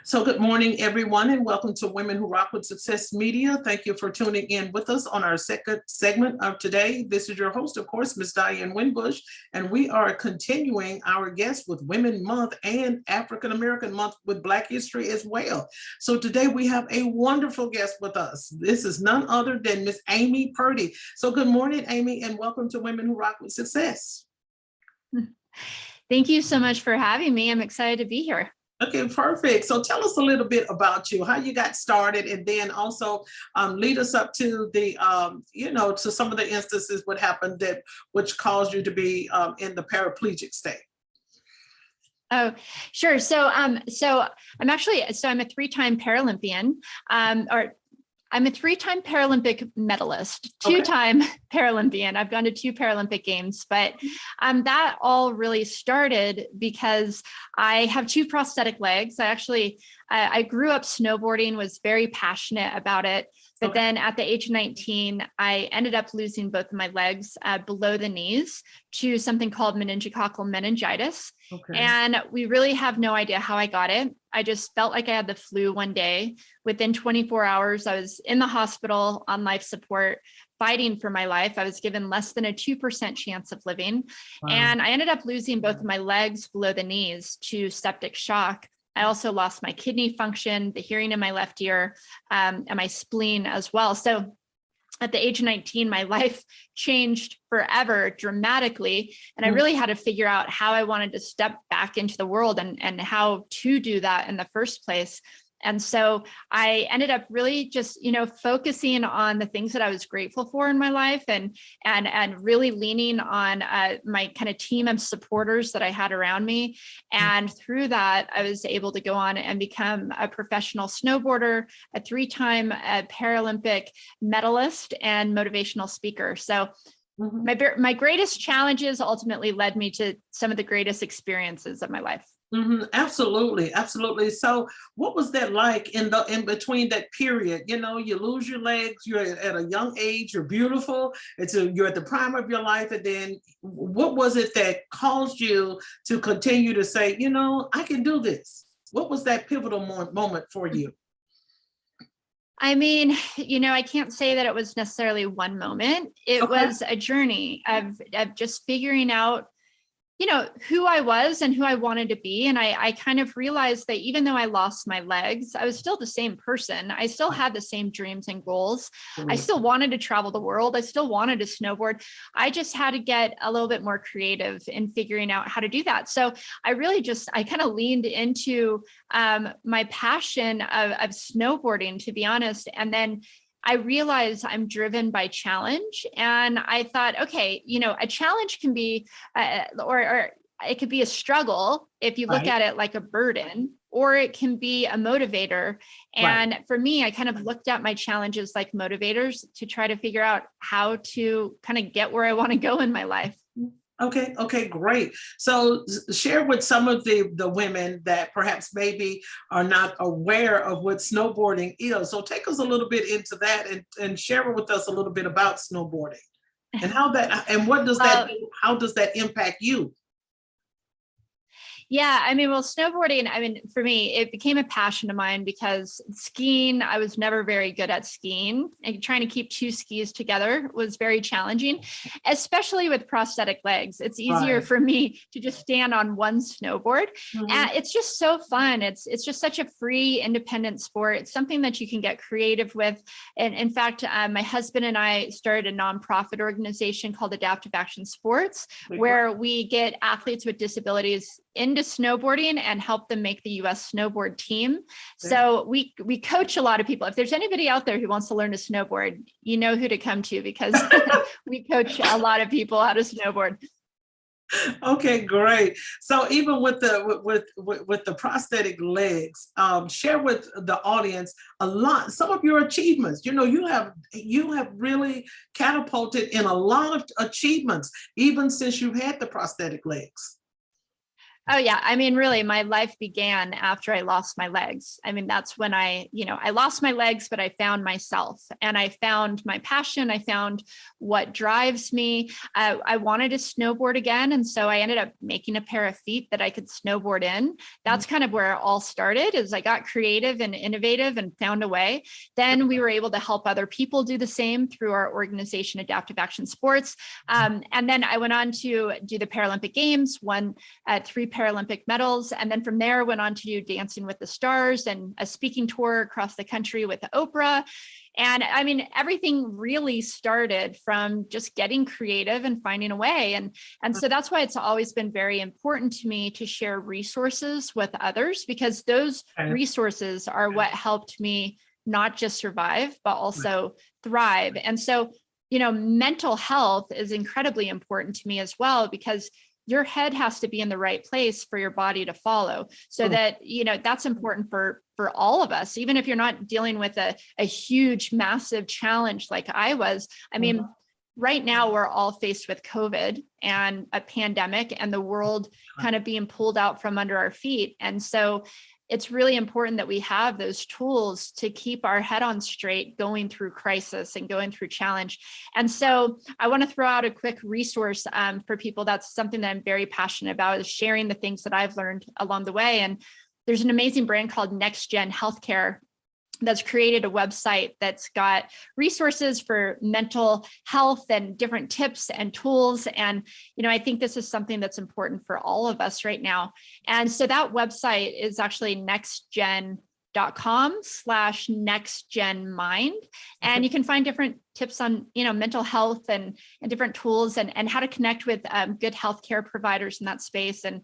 So good morning, everyone, and welcome to Women Who Rock with Success Media. Thank you for tuning in with us on our second segment of today. This is your host, of course, Ms. Diane Winbush, and we are continuing our guest with Women Month and African American Month with Black History as well. So today we have a wonderful guest with us. This is none other than Miss Amy Purdy. So good morning, Amy, and welcome to Women Who Rock with Success. Thank you so much for having me. I'm excited to be here. Okay, perfect. So tell us a little bit about you, how you got started, and then also lead us up to the, to some of the instances what happened which caused you to be in the paraplegic state. Oh, sure. So I'm a three-time Paralympian, I'm a three-time Paralympic medalist, two-time Paralympian. I've gone to 2 Paralympic Games, but that all really started because I have 2 prosthetic legs. I grew up snowboarding, was very passionate about it. But then at the age of 19, I ended up losing both of my legs below the knees to something called meningococcal meningitis. And we really have no idea how I got it. I just felt like I had the flu one day. Within 24 hours, I was in the hospital on life support, fighting for my life. I was given less than a 2% chance of living. Wow. And I ended up losing both of my legs below the knees to septic shock. I also lost my kidney function, the hearing in my left ear, and my spleen as well. So at the age of 19, my life changed forever dramatically. And I really had to figure out how I wanted to step back into the world and how to do that in the first place. And so I ended up really just, focusing on the things that I was grateful for in my life and really leaning on my kind of team of supporters that I had around me. And through that, I was able to go on and become a professional snowboarder, a 3-time Paralympic medalist, and motivational speaker. So my greatest challenges ultimately led me to some of the greatest experiences of my life. Absolutely, absolutely. So what was that like in between that period? You lose your legs, you're at a young age, you're beautiful, you're at the prime of your life, and then what was it that caused you to continue to say, I can do this? What was that pivotal moment for you? I mean, I can't say that it was necessarily one moment. It was a journey of just figuring out who I was and who I wanted to be. And I kind of realized that even though I lost my legs, I was still the same person. I still had the same dreams and goals. I still wanted to travel the world. I still wanted to snowboard. I just had to get a little bit more creative in figuring out how to do that. So I kind of leaned into my passion of snowboarding, to be honest. And then I realized I'm driven by challenge. And I thought, okay, a challenge can be, or it could be a struggle if you look at it like a burden, or it can be a motivator. And for me, I kind of looked at my challenges like motivators to try to figure out how to kind of get where I want to go in my life. Okay, great. So share with some of the women that perhaps maybe are not aware of what snowboarding is. So take us a little bit into that and share with us a little bit about snowboarding and what does that do? How does that impact you? Yeah, snowboarding, for me, it became a passion of mine because skiing, I was never very good at skiing, and trying to keep 2 skis together was very challenging, especially with prosthetic legs. It's easier for me to just stand on one snowboard. It's just so fun. It's just such a free, independent sport. It's something that you can get creative with. And in fact, my husband and I started a nonprofit organization called Adaptive Action Sports, where we get athletes with disabilities into snowboarding and help them make the U.S. snowboard team. So we coach a lot of people. If there's anybody out there who wants to learn to snowboard, you know who to come to, because we coach a lot of people how to snowboard. Okay, great. So even with the prosthetic legs, share with the audience some of your achievements. You have really catapulted in a lot of achievements, even since you've had the prosthetic legs. Oh yeah. I mean, really, my life began after I lost my legs. I mean, that's when I lost my legs, but I found myself and I found my passion. I found what drives me. I wanted to snowboard again. And so I ended up making a pair of feet that I could snowboard in. That's kind of where it all started, is I got creative and innovative and found a way. Then we were able to help other people do the same through our organization, Adaptive Action Sports. And then I went on to do the Paralympic Games, won 3 Paralympic medals. And then from there went on to do Dancing with the Stars and a speaking tour across the country with Oprah. And I mean, everything really started from just getting creative and finding a way. And so that's why it's always been very important to me to share resources with others, because those resources are what helped me not just survive, but also thrive. And so, mental health is incredibly important to me as well, because your head has to be in the right place for your body to follow. So that, that's important for all of us, even if you're not dealing with a huge, massive challenge like I was. I mean, right now we're all faced with COVID and a pandemic and the world kind of being pulled out from under our feet. And so it's really important that we have those tools to keep our head on straight going through crisis and going through challenge. And so I want to throw out a quick resource for people. That's something that I'm very passionate about, is sharing the things that I've learned along the way. And there's an amazing brand called Next Gen Healthcare that's created a website that's got resources for mental health and different tips and tools. And, I think this is something that's important for all of us right now. And so that website is actually nextgen.com/nextgenmind. And you can find different tips on, mental health and different tools and how to connect with good healthcare providers in that space. And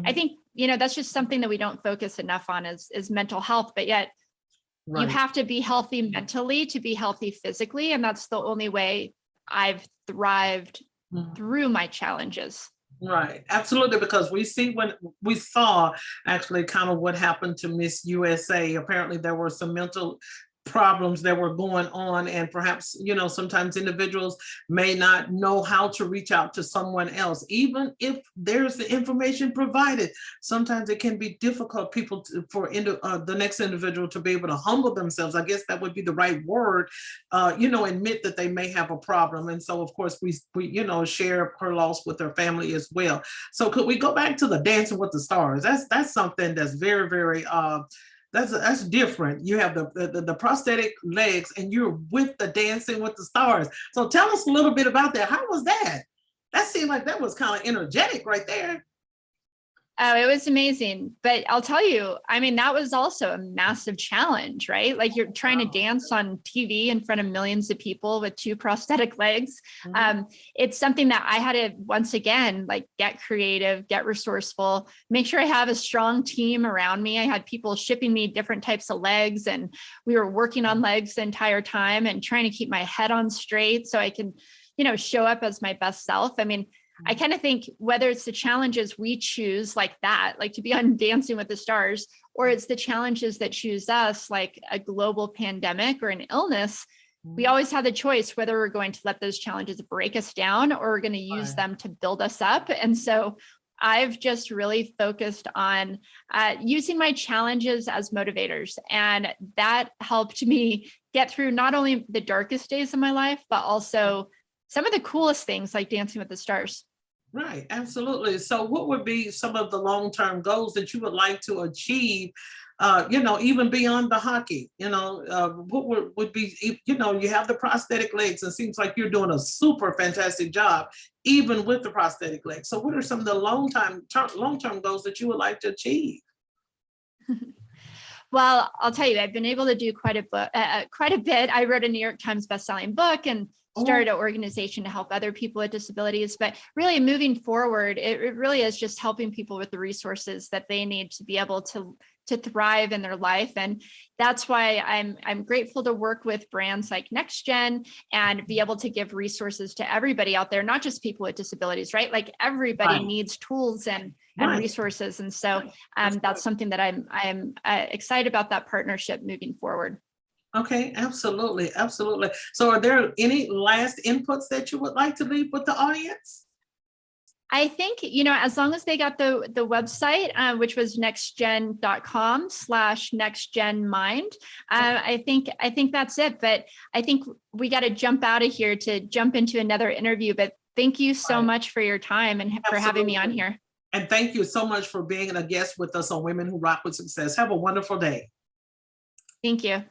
I think, that's just something that we don't focus enough on is mental health, but yet you have to be healthy mentally to be healthy physically. And that's the only way I've thrived through my challenges. Right, absolutely, because we saw actually kind of what happened to Miss USA. Apparently there were some mental problems that were going on, and perhaps sometimes individuals may not know how to reach out to someone else, even if there's the information provided. Sometimes it can be difficult for the next individual to be able to humble themselves. I guess that would be the right word. Admit that they may have a problem. And so of course we share her loss with her family as well. So could we go back to the Dancing with the Stars? That's something that's very, very that's different. You have the prosthetic legs and you're with the Dancing with the Stars. So tell us a little bit about that. How was that? That seemed like that was kind of energetic right there. Oh, it was amazing. But I'll tell you, I mean, that was also a massive challenge, right? Like you're trying to dance on TV in front of millions of people with 2 prosthetic legs. It's something that I had to, once again, like get creative, get resourceful, make sure I have a strong team around me. I had people shipping me different types of legs, and we were working on legs the entire time and trying to keep my head on straight so I can, show up as my best self. I mean, I kind of think whether it's the challenges we choose like that, like to be on Dancing with the Stars, or it's the challenges that choose us, like a global pandemic or an illness, we always have the choice whether we're going to let those challenges break us down or we're going to use them to build us up. And so I've just really focused on using my challenges as motivators. And that helped me get through not only the darkest days of my life, but also some of the coolest things like Dancing with the Stars. Right, absolutely. So what would be some of the long-term goals that you would like to achieve, even beyond the hockey? What would be, you have the prosthetic legs. It seems like you're doing a super fantastic job, even with the prosthetic legs. So what are some of the long-term goals that you would like to achieve? Well, I'll tell you, I've been able to do quite a bit. I wrote a New York Times bestselling book and started an organization to help other people with disabilities. But really moving forward, it really is just helping people with the resources that they need to be able to thrive in their life. And that's why I'm grateful to work with brands like NextGen and be able to give resources to everybody out there, not just people with disabilities, right? Like everybody needs tools and resources. And so that's something that I'm excited about, that partnership moving forward. Okay, absolutely, absolutely. So are there any last inputs that you would like to leave with the audience? I think, you know, as long as they got the website, which was nextgen.com/nextgenmind, I think that's it. But I think we got to jump out of here to jump into another interview. But thank you so much for your time and for having me on here. And thank you so much for being a guest with us on Women Who Rock with Success. Have a wonderful day. Thank you.